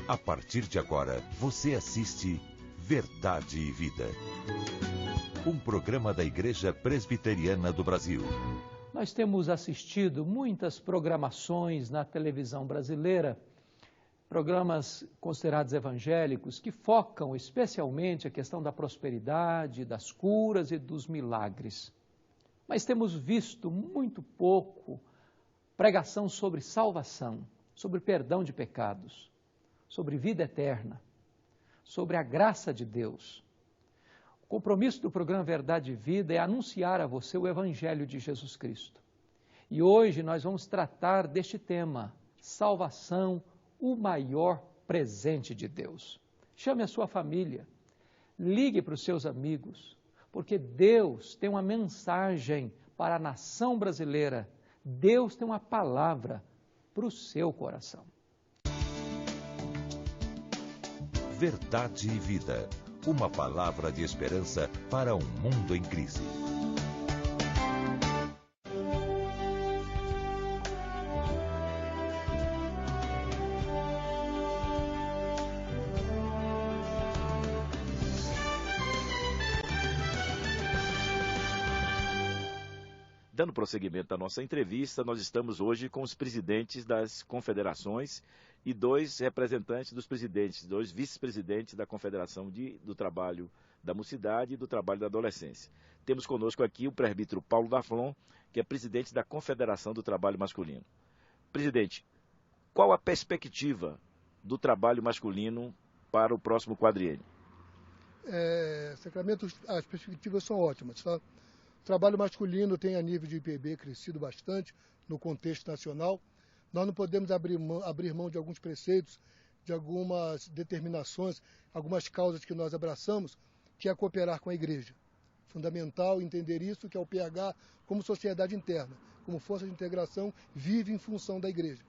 A partir de agora, você assiste Verdade e Vida. Um programa da Igreja Presbiteriana do Brasil. Nós temos assistido muitas programações na televisão brasileira, programas considerados evangélicos, que focam especialmente a questão da prosperidade, das curas e dos milagres. Mas temos visto muito pouco pregação sobre salvação, sobre perdão de pecados, sobre vida eterna, sobre a graça de Deus. O compromisso do programa Verdade e Vida é anunciar a você o Evangelho de Jesus Cristo. E hoje nós vamos tratar deste tema, salvação, o maior presente de Deus. Chame a sua família, ligue para os seus amigos, porque Deus tem uma mensagem para a nação brasileira. Deus tem uma palavra para o seu coração. Verdade e Vida. Uma palavra de esperança para um mundo em crise. Dando prosseguimento à nossa entrevista, nós estamos hoje com os presidentes das confederações e dois representantes dos presidentes, dois vice-presidentes da Confederação do Trabalho da Mocidade e do Trabalho da Adolescência. Temos conosco aqui o presbítero Paulo Daflon, que é presidente da Confederação do Trabalho Masculino. Presidente, qual a perspectiva do trabalho masculino para o próximo quadriênio? Sacramento, as perspectivas são ótimas, tá? O trabalho masculino tem, a nível de IPB, crescido bastante no contexto nacional. Nós não podemos abrir mão de alguns preceitos, de algumas determinações, algumas causas que nós abraçamos, que é cooperar com a igreja. Fundamental entender isso, que é o PH como sociedade interna, como força de integração, vive em função da igreja.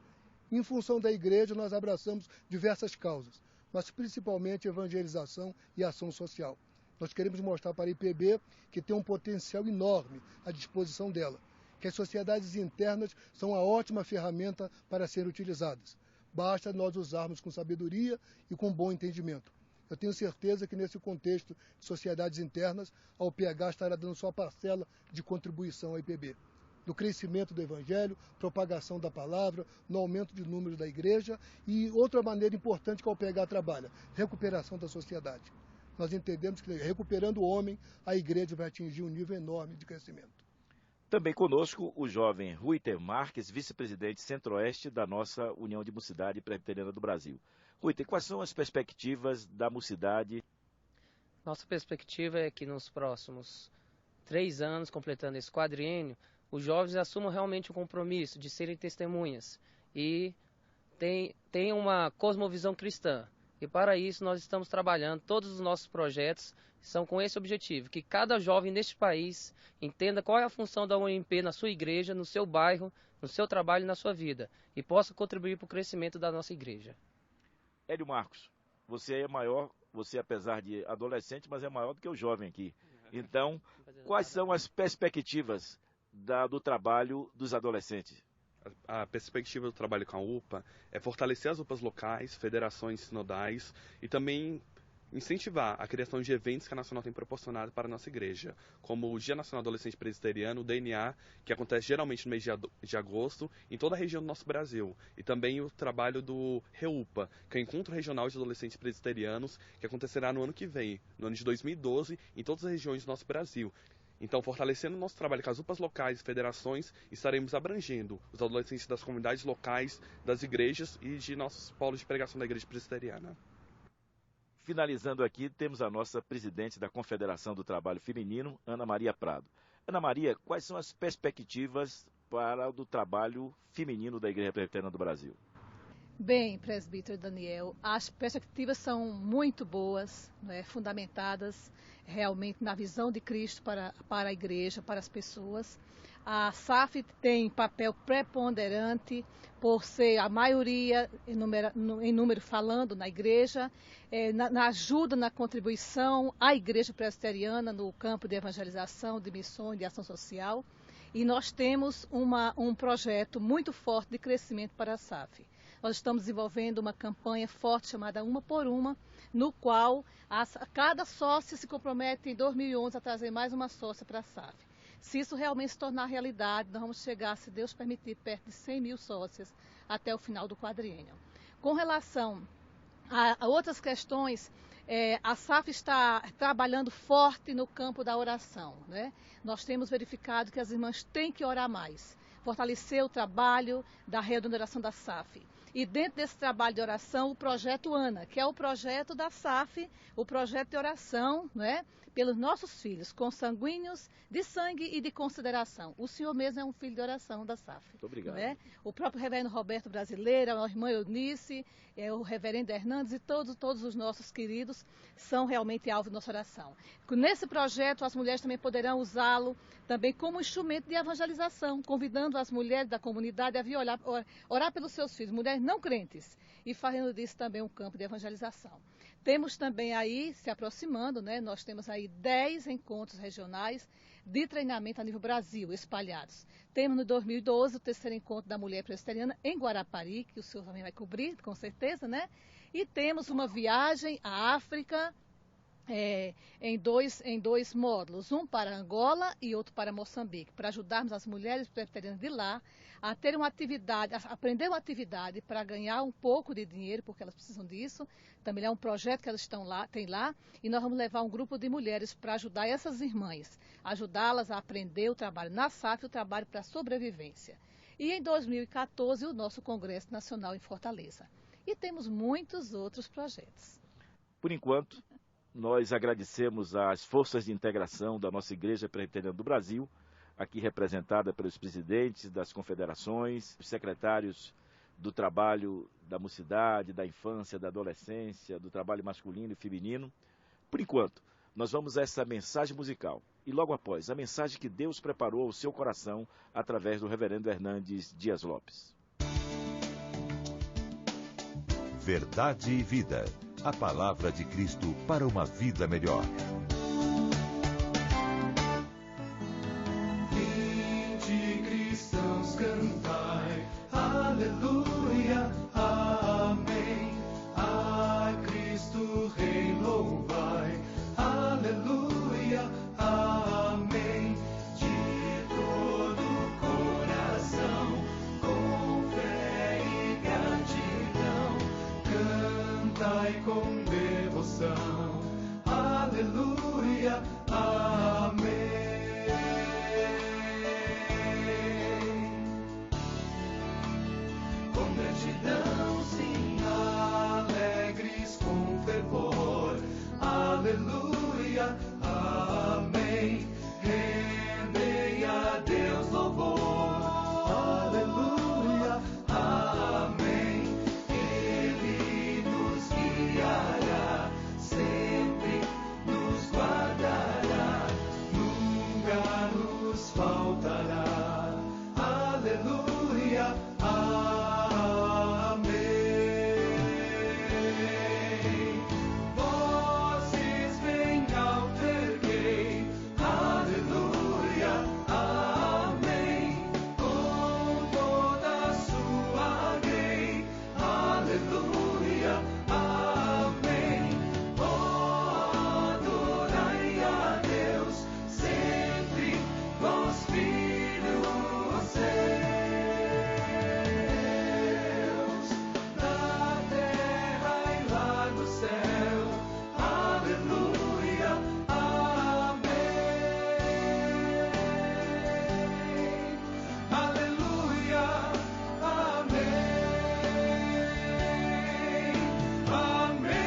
Em função da igreja, nós abraçamos diversas causas, mas principalmente evangelização e ação social. Nós queremos mostrar para a IPB que tem um potencial enorme à disposição dela, que as sociedades internas são uma ótima ferramenta para serem utilizadas. Basta nós usarmos com sabedoria e com bom entendimento. Eu tenho certeza que nesse contexto de sociedades internas, a UPH estará dando sua parcela de contribuição à IPB. No crescimento do Evangelho, propagação da palavra, no aumento de números da igreja e outra maneira importante que a UPH trabalha, recuperação da sociedade. Nós entendemos que recuperando o homem, a igreja vai atingir um nível enorme de crescimento. Também conosco o jovem Ruiter Marques, vice-presidente centro-oeste da nossa União de Mocidade Presbiteriana do Brasil. Ruiter, quais são as perspectivas da mocidade? Nossa perspectiva é que nos próximos 3 anos, completando esse quadriênio, os jovens assumam realmente o compromisso de serem testemunhas e tenham uma cosmovisão cristã. E para isso nós estamos trabalhando, todos os nossos projetos são com esse objetivo, que cada jovem neste país entenda qual é a função da UNP na sua igreja, no seu bairro, no seu trabalho e na sua vida, e possa contribuir para o crescimento da nossa igreja. Hélio Marcos, você é maior, você apesar de adolescente, mas é maior do que o jovem aqui. Então, quais são as perspectivas do trabalho dos adolescentes? A perspectiva do trabalho com a UPA é fortalecer as UPAs locais, federações sinodais e também incentivar a criação de eventos que a Nacional tem proporcionado para a nossa igreja, como o Dia Nacional Adolescente Presbiteriano, o DNA, que acontece geralmente no mês de agosto em toda a região do nosso Brasil, e também o trabalho do REUPA, que é o Encontro Regional de Adolescentes Presbiterianos, que acontecerá no ano que vem, no ano de 2012, em todas as regiões do nosso Brasil. Então, fortalecendo o nosso trabalho com as UPAs locais e federações, estaremos abrangendo os adolescentes das comunidades locais, das igrejas e de nossos polos de pregação da Igreja Presbiteriana. Finalizando aqui, temos a nossa presidente da Confederação do Trabalho Feminino, Ana Maria Prado. Ana Maria, quais são as perspectivas para o trabalho feminino da Igreja Presbiteriana do Brasil? Bem, presbítero Daniel, as perspectivas são muito boas, fundamentadas realmente na visão de Cristo para a igreja, para as pessoas. A SAF tem papel preponderante por ser a maioria em número falando na igreja, na ajuda, na contribuição à igreja presbiteriana no campo de evangelização, de missões, de ação social. E nós temos um projeto muito forte de crescimento para a SAF. nós estamos desenvolvendo uma campanha forte chamada Uma por Uma, no qual cada sócia se compromete em 2011 a trazer mais uma sócia para a SAF. Se isso realmente se tornar realidade, nós vamos chegar, se Deus permitir, perto de 100 mil sócias até o final do quadriênio. Com relação a outras questões, a SAF está trabalhando forte no campo da oração, né? Nós temos verificado que as irmãs têm que orar mais, fortalecer o trabalho da rede de oração da SAF. E dentro desse trabalho de oração, o projeto ANA, que é o projeto da SAF, o projeto de oração, né, pelos nossos filhos, consanguíneos, de sangue e de consideração. O senhor mesmo é um filho de oração da SAF. Muito obrigado. Né? O próprio reverendo Roberto Brasileira, a irmã Eunice, o reverendo Hernandes e todos os nossos queridos são realmente alvo de nossa oração. Nesse projeto, as mulheres também poderão usá-lo também como instrumento de evangelização, convidando as mulheres da comunidade a vir orar pelos seus filhos, mulheres não crentes, e fazendo disso também um campo de evangelização. Temos também aí, se aproximando, né, nós temos aí 10 encontros regionais de treinamento a nível Brasil, espalhados. Temos no 2012 o 3º encontro da mulher presbiteriana em Guarapari, que o senhor também vai cobrir, com certeza, né? E temos uma viagem à África, em dois módulos, um para Angola e outro para Moçambique, para ajudarmos as mulheres presbiterianas de lá a ter uma atividade, a aprender uma atividade para ganhar um pouco de dinheiro, porque elas precisam disso. Também é um projeto que elas têm lá, e nós vamos levar um grupo de mulheres para ajudar essas irmãs, ajudá-las a aprender o trabalho na SAF, o trabalho para a sobrevivência. E em 2014, o nosso Congresso Nacional em Fortaleza. E temos muitos outros projetos. Por enquanto, nós agradecemos às forças de integração da nossa Igreja Presbiteriana do Brasil, aqui representada pelos presidentes das confederações, os secretários do trabalho da mocidade, da infância, da adolescência, do trabalho masculino e feminino. Por enquanto, nós vamos a essa mensagem musical e logo após, a mensagem que Deus preparou ao seu coração através do reverendo Hernandes Dias Lopes. Verdade e Vida. A palavra de Cristo para uma vida melhor. Vinde, cristãos, cantai, aleluia, amém. A Cristo Rei louvai, aleluia, amém. De todo o coração, com fé e gratidão, cantai com devoção, aleluia, amém. Com gratidão, sim, alegres com fervor, aleluia, amém. Rendei a Deus louvor, aleluia, amém. Ele nos guiará, sempre nos guardará, nunca nos faltará, aleluia, amém. Vozes bem alto erguei, aleluia, amém. Com toda a sua grei, aleluia, amém. Adorai a Deus sempre, vós filhos seus, na terra e lá no céu, aleluia, amém. Aleluia, amém.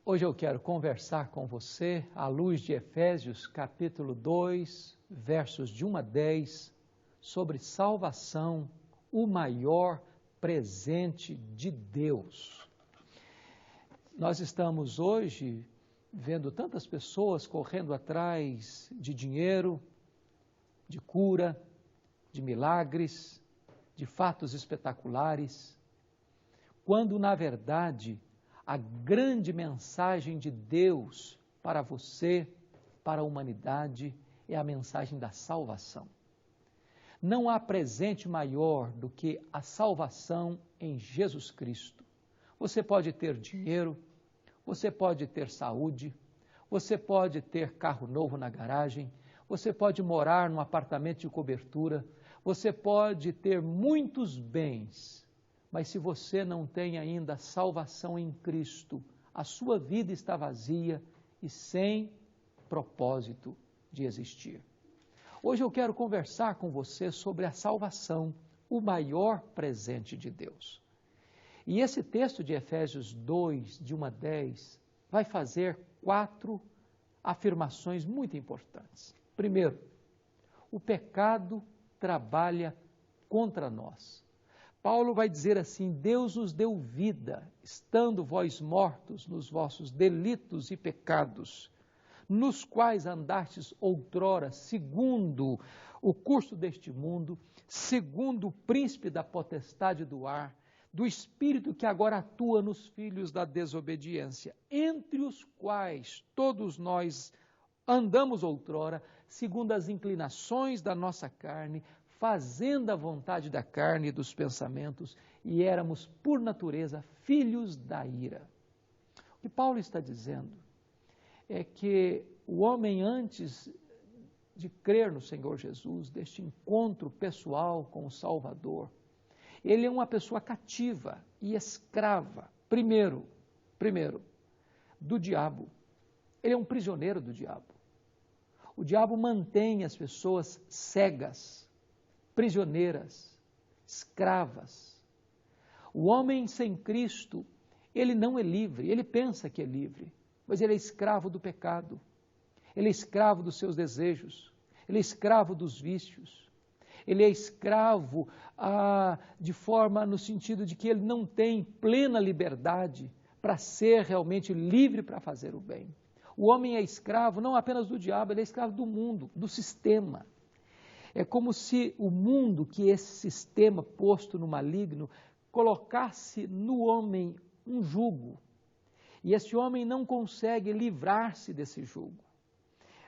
Hoje eu quero conversar com você à luz de Efésios, capítulo 2, versos de 1 a 10, sobre salvação, o maior presente de Deus. Nós estamos hoje vendo tantas pessoas correndo atrás de dinheiro, de cura, de milagres, de fatos espetaculares, quando na verdade a grande mensagem de Deus para você, para a humanidade, é a mensagem da salvação. Não há presente maior do que a salvação em Jesus Cristo. Você pode ter dinheiro, você pode ter saúde, você pode ter carro novo na garagem, você pode morar num apartamento de cobertura, você pode ter muitos bens, mas se você não tem ainda salvação em Cristo, a sua vida está vazia e sem propósito de existir. Hoje eu quero conversar com você sobre a salvação, o maior presente de Deus. E esse texto de Efésios 2, de 1 a 10, vai fazer 4 afirmações muito importantes. Primeiro, o pecado trabalha contra nós. Paulo vai dizer assim: Deus nos deu vida, estando vós mortos nos vossos delitos e pecados, nos quais andastes outrora, segundo o curso deste mundo, segundo o príncipe da potestade do ar, do espírito que agora atua nos filhos da desobediência, entre os quais todos nós andamos outrora, segundo as inclinações da nossa carne, fazendo a vontade da carne e dos pensamentos, e éramos, por natureza, filhos da ira. O que Paulo está dizendo é que o homem, antes de crer no Senhor Jesus, deste encontro pessoal com o Salvador, ele é uma pessoa cativa e escrava, primeiro, do diabo. Ele é um prisioneiro do diabo. O diabo mantém as pessoas cegas, prisioneiras, escravas. O homem sem Cristo, ele não é livre, ele pensa que é livre, mas ele é escravo do pecado, ele é escravo dos seus desejos, ele é escravo dos vícios, ele é escravo de forma no sentido de que ele não tem plena liberdade para ser realmente livre para fazer o bem. O homem é escravo não apenas do diabo, ele é escravo do mundo, do sistema. É como se o mundo, que esse sistema posto no maligno, colocasse no homem um jugo. E esse homem não consegue livrar-se desse jugo.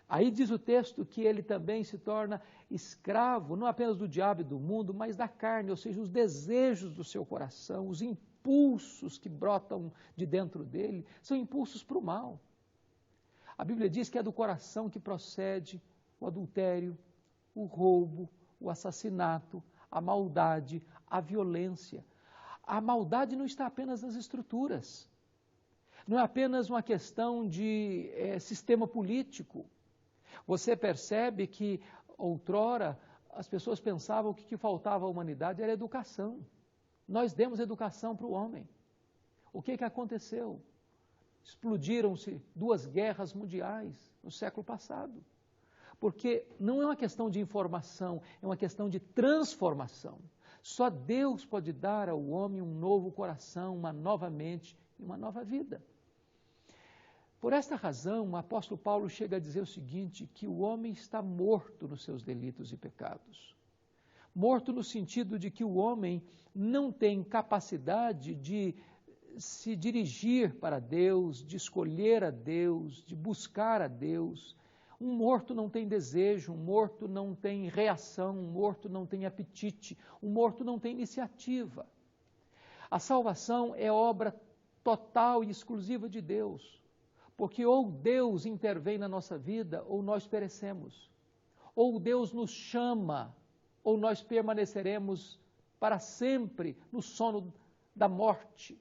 Aí diz o texto que ele também se torna escravo, não apenas do diabo e do mundo, mas da carne, ou seja, os desejos do seu coração, os impulsos que brotam de dentro dele, são impulsos para o mal. A Bíblia diz que é do coração que procede o adultério, o roubo, o assassinato, a maldade, a violência. A maldade não está apenas nas estruturas, não é apenas uma questão de sistema político. Você percebe que outrora as pessoas pensavam que o que faltava à humanidade era educação. Nós demos educação para o homem. O que aconteceu? Explodiram-se 2 guerras mundiais no século passado. Porque não é uma questão de informação, é uma questão de transformação. Só Deus pode dar ao homem um novo coração, uma nova mente e uma nova vida. Por esta razão, o apóstolo Paulo chega a dizer o seguinte, que o homem está morto nos seus delitos e pecados. Morto no sentido de que o homem não tem capacidade de se dirigir para Deus, de escolher a Deus, de buscar a Deus. Um morto não tem desejo, um morto não tem reação, um morto não tem apetite, um morto não tem iniciativa. A salvação é obra total e exclusiva de Deus, porque ou Deus intervém na nossa vida ou nós perecemos. Ou Deus nos chama, ou nós permaneceremos para sempre no sono da morte.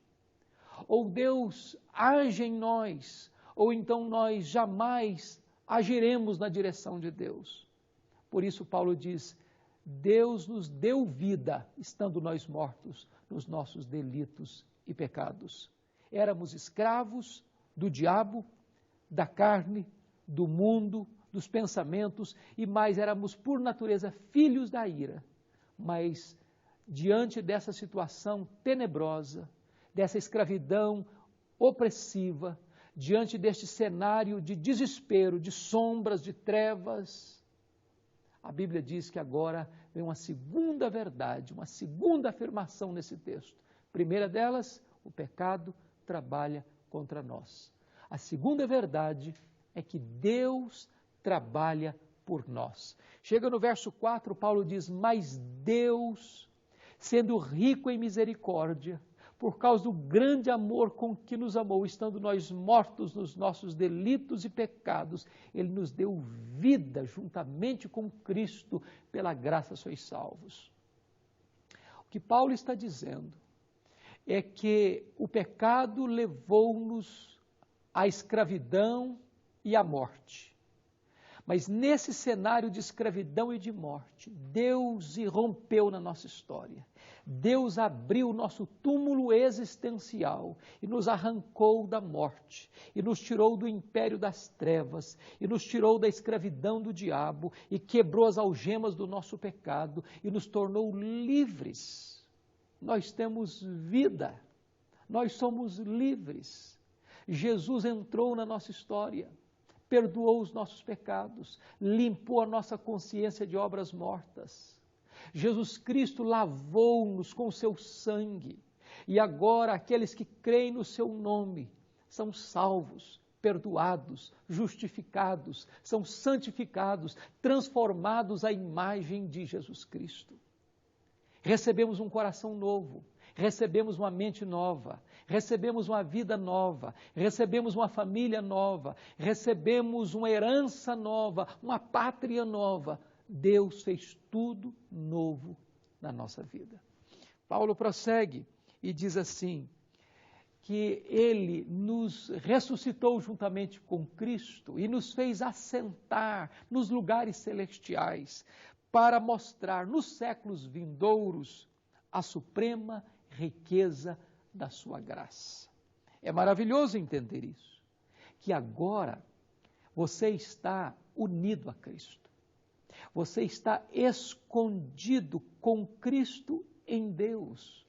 Ou Deus age em nós, ou então nós jamais agiremos na direção de Deus. Por isso Paulo diz, Deus nos deu vida, estando nós mortos nos nossos delitos e pecados. Éramos escravos do diabo, da carne, do mundo, dos pensamentos, e mais éramos por natureza filhos da ira. Mas diante dessa situação tenebrosa, dessa escravidão opressiva, diante deste cenário de desespero, de sombras, de trevas, a Bíblia diz que agora vem uma segunda verdade, uma segunda afirmação nesse texto. Primeira delas, o pecado trabalha contra nós. A segunda verdade é que Deus trabalha por nós. Chega no verso 4, Paulo diz, mas Deus, sendo rico em misericórdia, por causa do grande amor com que nos amou, estando nós mortos nos nossos delitos e pecados, Ele nos deu vida juntamente com Cristo, pela graça sois salvos. O que Paulo está dizendo é que o pecado levou-nos à escravidão e à morte. Mas nesse cenário de escravidão e de morte, Deus irrompeu na nossa história. Deus abriu o nosso túmulo existencial e nos arrancou da morte, e nos tirou do império das trevas, e nos tirou da escravidão do diabo, e quebrou as algemas do nosso pecado, e nos tornou livres. Nós temos vida, nós somos livres. Jesus entrou na nossa história, perdoou os nossos pecados, limpou a nossa consciência de obras mortas. Jesus Cristo lavou-nos com o seu sangue, e agora aqueles que creem no seu nome são salvos, perdoados, justificados, são santificados, transformados à imagem de Jesus Cristo. Recebemos um coração novo, recebemos uma mente nova, recebemos uma vida nova, recebemos uma família nova, recebemos uma herança nova, uma pátria nova. Deus fez tudo novo na nossa vida. Paulo prossegue e diz assim, que Ele nos ressuscitou juntamente com Cristo e nos fez assentar nos lugares celestiais para mostrar nos séculos vindouros a suprema riqueza da sua graça. É maravilhoso entender isso, que agora você está unido a Cristo. Você está escondido com Cristo em Deus.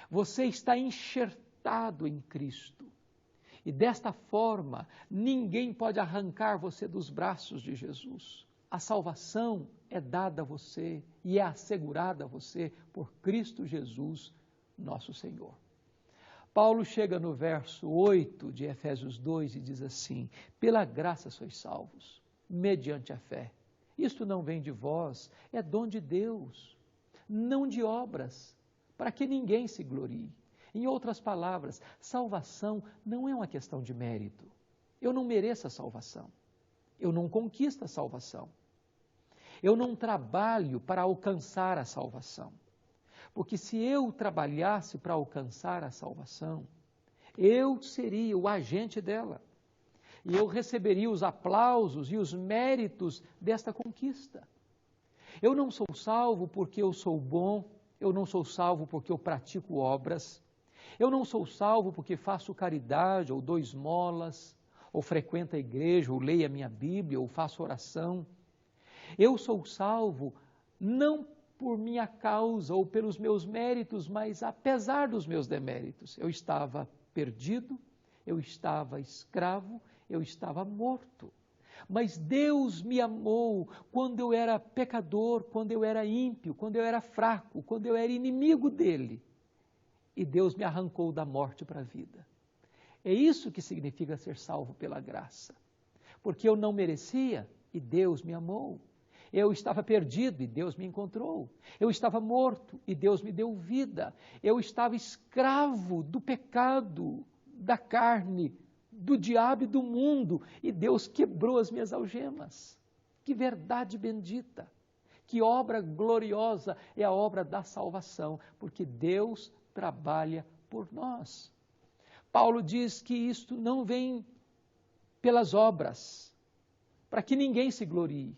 Você está enxertado em Cristo. E desta forma, ninguém pode arrancar você dos braços de Jesus. A salvação é dada a você e é assegurada a você por Cristo Jesus, nosso Senhor. Paulo chega no verso 8 de Efésios 2 e diz assim, pela graça sois salvos, mediante a fé. Isto não vem de vós, é dom de Deus, não de obras, para que ninguém se glorie. Em outras palavras, salvação não é uma questão de mérito. Eu não mereço a salvação. Eu não conquisto a salvação. Eu não trabalho para alcançar a salvação. Porque se eu trabalhasse para alcançar a salvação, eu seria o agente dela. E eu receberia os aplausos e os méritos desta conquista. Eu não sou salvo porque eu sou bom, eu não sou salvo porque eu pratico obras, eu não sou salvo porque faço caridade, ou dou esmolas, ou frequento a igreja, ou leio a minha Bíblia, ou faço oração. Eu sou salvo não por minha causa ou pelos meus méritos, mas apesar dos meus deméritos. Eu estava perdido, eu estava escravo, eu estava morto. Mas Deus me amou quando eu era pecador, quando eu era ímpio, quando eu era fraco, quando eu era inimigo dele. E Deus me arrancou da morte para a vida. É isso que significa ser salvo pela graça. Porque eu não merecia e Deus me amou. Eu estava perdido e Deus me encontrou. Eu estava morto e Deus me deu vida. Eu estava escravo do pecado, da carne, do diabo e do mundo, e Deus quebrou as minhas algemas. Que verdade bendita, que obra gloriosa é a obra da salvação, porque Deus trabalha por nós. Paulo diz que isto não vem pelas obras, para que ninguém se glorie.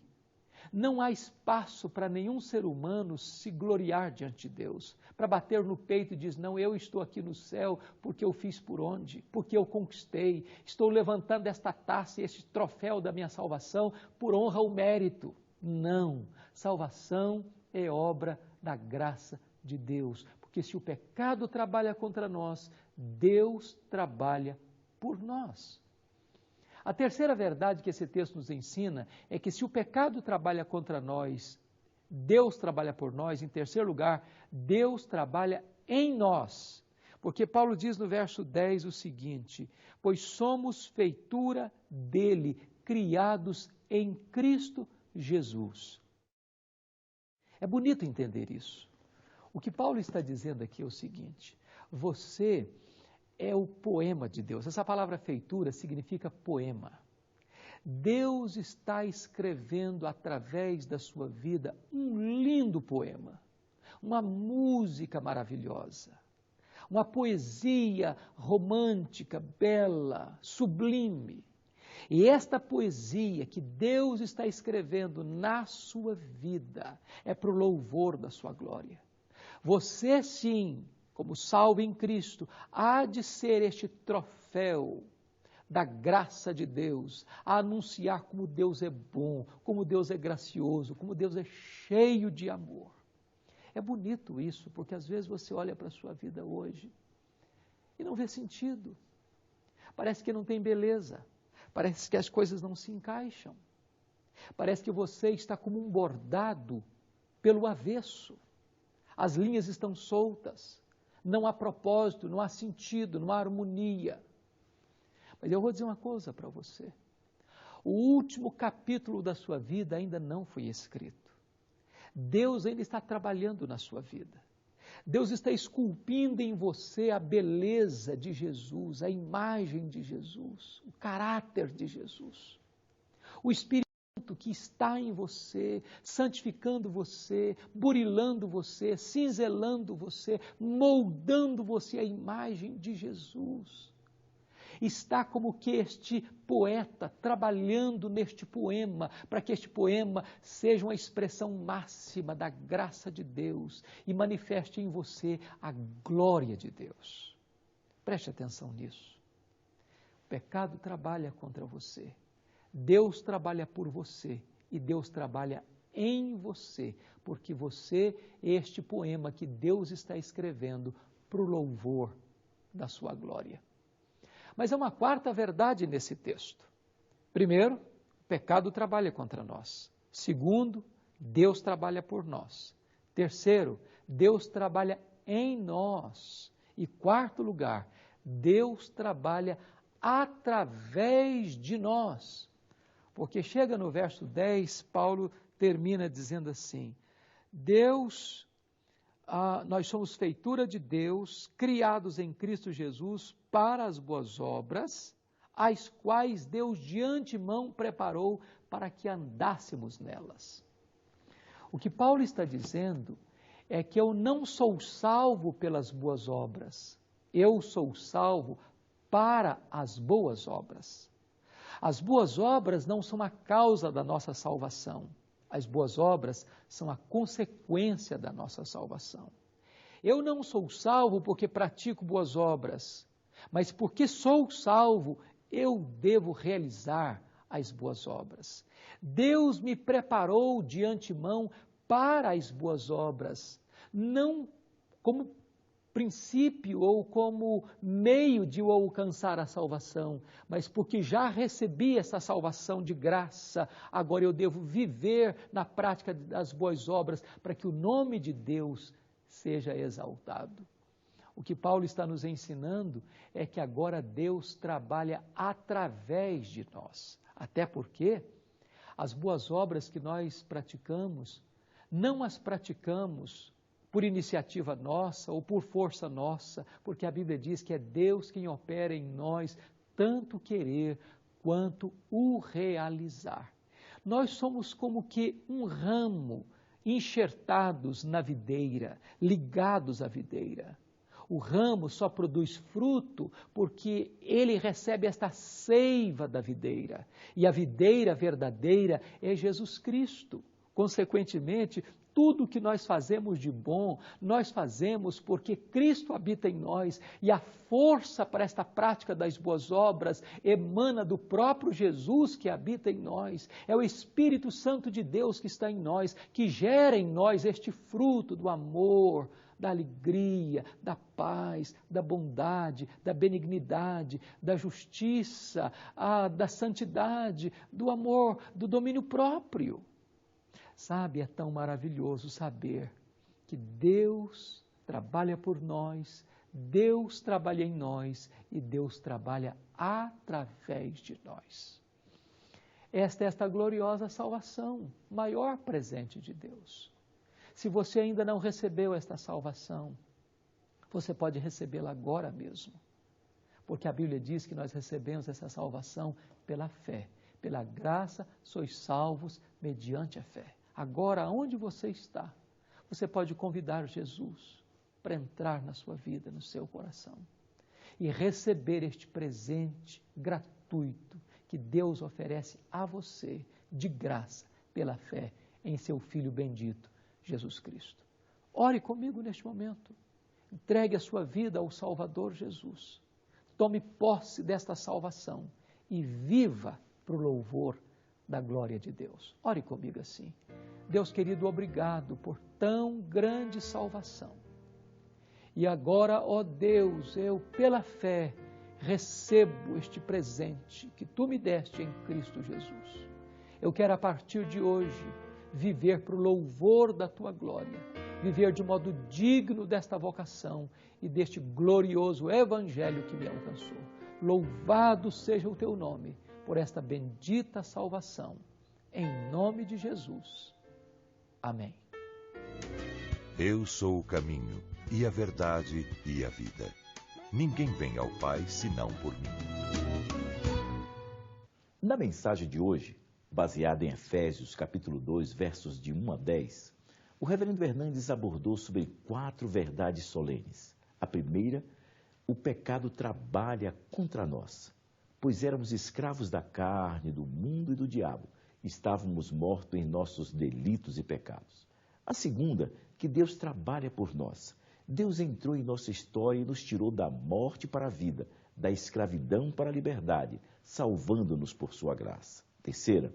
Não há espaço para nenhum ser humano se gloriar diante de Deus, para bater no peito e dizer, não, eu estou aqui no céu porque eu fiz por onde, porque eu conquistei, estou levantando esta taça e este troféu da minha salvação por honra ou mérito. Não, salvação é obra da graça de Deus, porque se o pecado trabalha contra nós, Deus trabalha por nós. A terceira verdade que esse texto nos ensina é que se o pecado trabalha contra nós, Deus trabalha por nós. Em terceiro lugar, Deus trabalha em nós. Porque Paulo diz no verso 10 o seguinte, pois somos feitura dele, criados em Cristo Jesus. É bonito entender isso. O que Paulo está dizendo aqui é o seguinte: você é o poema de Deus. Essa palavra feitura significa poema. Deus está escrevendo através da sua vida um lindo poema, uma música maravilhosa, uma poesia romântica, bela, sublime. E esta poesia que Deus está escrevendo na sua vida é para o louvor da sua glória. Você sim, como salvo em Cristo, há de ser este troféu da graça de Deus, a anunciar como Deus é bom, como Deus é gracioso, como Deus é cheio de amor. É bonito isso, porque às vezes você olha para a sua vida hoje e não vê sentido. Parece que não tem beleza, parece que as coisas não se encaixam. Parece que você está como um bordado pelo avesso. As linhas estão soltas, não há propósito, não há sentido, não há harmonia. Mas eu vou dizer uma coisa para você. O último capítulo da sua vida ainda não foi escrito. Deus ainda está trabalhando na sua vida. Deus está esculpindo em você a beleza de Jesus, a imagem de Jesus, o caráter de Jesus. O Espírito que está em você, santificando você, burilando você, cinzelando você, moldando você à imagem de Jesus. Está como que este poeta trabalhando neste poema, para que este poema seja uma expressão máxima da graça de Deus e manifeste em você a glória de Deus. Preste atenção nisso. O pecado trabalha contra você. Deus trabalha por você e Deus trabalha em você, porque você é este poema que Deus está escrevendo para o louvor da sua glória. Mas há uma quarta verdade nesse texto. Primeiro, o pecado trabalha contra nós. Segundo, Deus trabalha por nós. Terceiro, Deus trabalha em nós. E quarto lugar, Deus trabalha através de nós. Porque chega no verso 10, Paulo termina dizendo assim: nós somos feitura de Deus, criados em Cristo Jesus para as boas obras, as quais Deus de antemão preparou para que andássemos nelas. O que Paulo está dizendo é que eu não sou salvo pelas boas obras, eu sou salvo para as boas obras. As boas obras não são a causa da nossa salvação. As boas obras são a consequência da nossa salvação. Eu não sou salvo porque pratico boas obras, mas porque sou salvo, eu devo realizar as boas obras. Deus me preparou de antemão para as boas obras, não como princípio ou como meio de eu alcançar a salvação, mas porque já recebi essa salvação de graça, agora eu devo viver na prática das boas obras para que o nome de Deus seja exaltado. O que Paulo está nos ensinando é que agora Deus trabalha através de nós, até porque as boas obras que nós praticamos, não as praticamos por iniciativa nossa ou por força nossa, porque a Bíblia diz que é Deus quem opera em nós tanto querer quanto o realizar. Nós somos como que um ramo enxertados na videira, ligados à videira. O ramo só produz fruto porque ele recebe esta seiva da videira. E a videira verdadeira é Jesus Cristo. Consequentemente, tudo que nós fazemos de bom, nós fazemos porque Cristo habita em nós e a força para esta prática das boas obras emana do próprio Jesus que habita em nós. É o Espírito Santo de Deus que está em nós, que gera em nós este fruto do amor, da alegria, da paz, da bondade, da benignidade, da justiça, da santidade, do amor, do domínio próprio. Sabe, é tão maravilhoso saber que Deus trabalha por nós, Deus trabalha em nós e Deus trabalha através de nós. Esta gloriosa salvação, maior presente de Deus. Se você ainda não recebeu esta salvação, você pode recebê-la agora mesmo. Porque a Bíblia diz que nós recebemos essa salvação pela fé. Pela graça sois salvos mediante a fé. Agora, onde você está, você pode convidar Jesus para entrar na sua vida, no seu coração. E receber este presente gratuito que Deus oferece a você, de graça, pela fé em seu Filho bendito, Jesus Cristo. Ore comigo neste momento. Entregue a sua vida ao Salvador Jesus. Tome posse desta salvação e viva para o louvor da glória de Deus. Ore comigo assim. Deus querido, obrigado por tão grande salvação. E agora, ó Deus, eu pela fé recebo este presente que Tu me deste em Cristo Jesus. Eu quero a partir de hoje viver para o louvor da Tua glória, viver de modo digno desta vocação e deste glorioso Evangelho que me alcançou. Louvado seja o Teu nome por esta bendita salvação, em nome de Jesus. Amém. Eu sou o caminho, e a verdade e a vida. Ninguém vem ao Pai senão por mim. Na mensagem de hoje, baseada em Efésios capítulo 2, versos de 1 a 10, o reverendo Hernandes abordou sobre 4 verdades solenes. A primeira, o pecado trabalha contra nós, pois éramos escravos da carne, do mundo e do diabo. Estávamos mortos em nossos delitos e pecados. A segunda, que Deus trabalha por nós. Deus entrou em nossa história e nos tirou da morte para a vida, da escravidão para a liberdade, salvando-nos por sua graça. Terceira,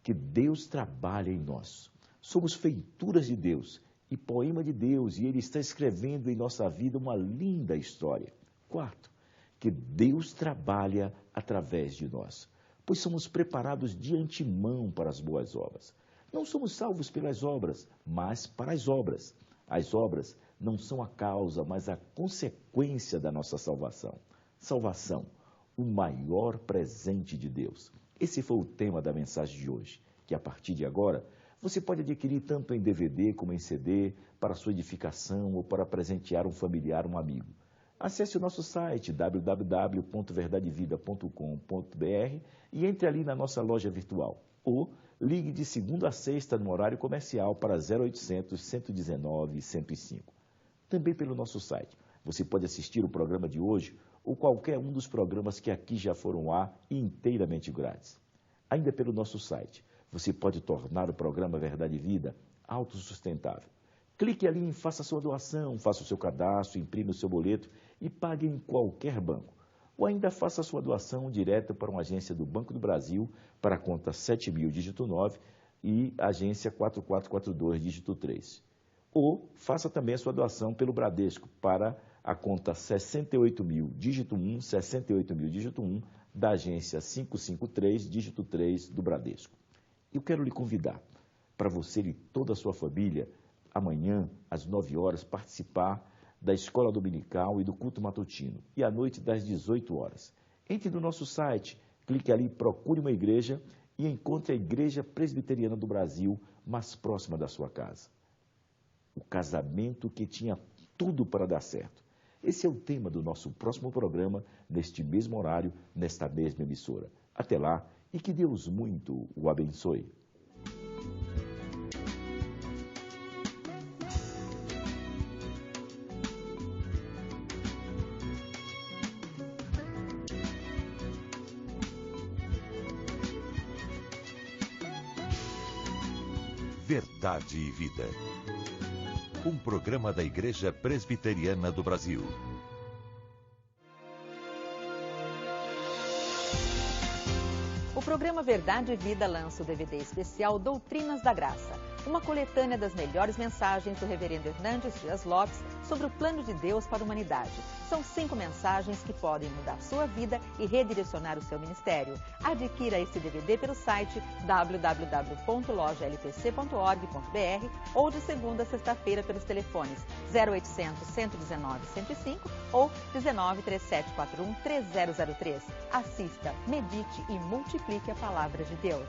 que Deus trabalha em nós. Somos feituras de Deus e poema de Deus, e Ele está escrevendo em nossa vida uma linda história. Quarto, que Deus trabalha através de nós, pois somos preparados de antemão para as boas obras. Não somos salvos pelas obras, mas para as obras. As obras não são a causa, mas a consequência da nossa salvação. Salvação, o maior presente de Deus. Esse foi o tema da mensagem de hoje, que a partir de agora você pode adquirir tanto em DVD como em CD, para sua edificação ou para presentear um familiar, um amigo. Acesse o nosso site www.verdadevida.com.br e entre ali na nossa loja virtual. Ou ligue de segunda a sexta no horário comercial para 0800 119 105. Também pelo nosso site. Você pode assistir o programa de hoje ou qualquer um dos programas que aqui já foram ao ar inteiramente grátis. Ainda pelo nosso site, você pode tornar o programa Verdade e Vida autossustentável. Clique ali em Faça Sua Doação, faça o seu cadastro, imprime o seu boleto e pague em qualquer banco. Ou ainda faça a sua doação direto para uma agência do Banco do Brasil, para a conta 7.000, dígito 9, e agência 4442, dígito 3. Ou faça também a sua doação pelo Bradesco, para a conta 68.000, dígito 1, 68.000, dígito 1, da agência 553, dígito 3, do Bradesco. Eu quero lhe convidar, para você e toda a sua família, amanhã, às 9 horas, participar da Escola Dominical e do Culto Matutino, e à noite, das 18 horas. Entre no nosso site, clique ali, procure uma igreja e encontre a Igreja Presbiteriana do Brasil mais próxima da sua casa. O casamento que tinha tudo para dar certo. Esse é o tema do nosso próximo programa, neste mesmo horário, nesta mesma emissora. Até lá, e que Deus muito o abençoe. Verdade e Vida. Um programa da Igreja Presbiteriana do Brasil. O programa Verdade e Vida lança o DVD especial Doutrinas da Graça. uma coletânea das melhores mensagens do reverendo Hernandes Dias Lopes sobre o plano de Deus para a humanidade. São 5 mensagens que podem mudar sua vida e redirecionar o seu ministério. Adquira esse DVD pelo site www.lojalpc.org.br ou de segunda a sexta-feira pelos telefones 0800 119 105 ou 19 3741 3003. Assista, medite e multiplique a palavra de Deus.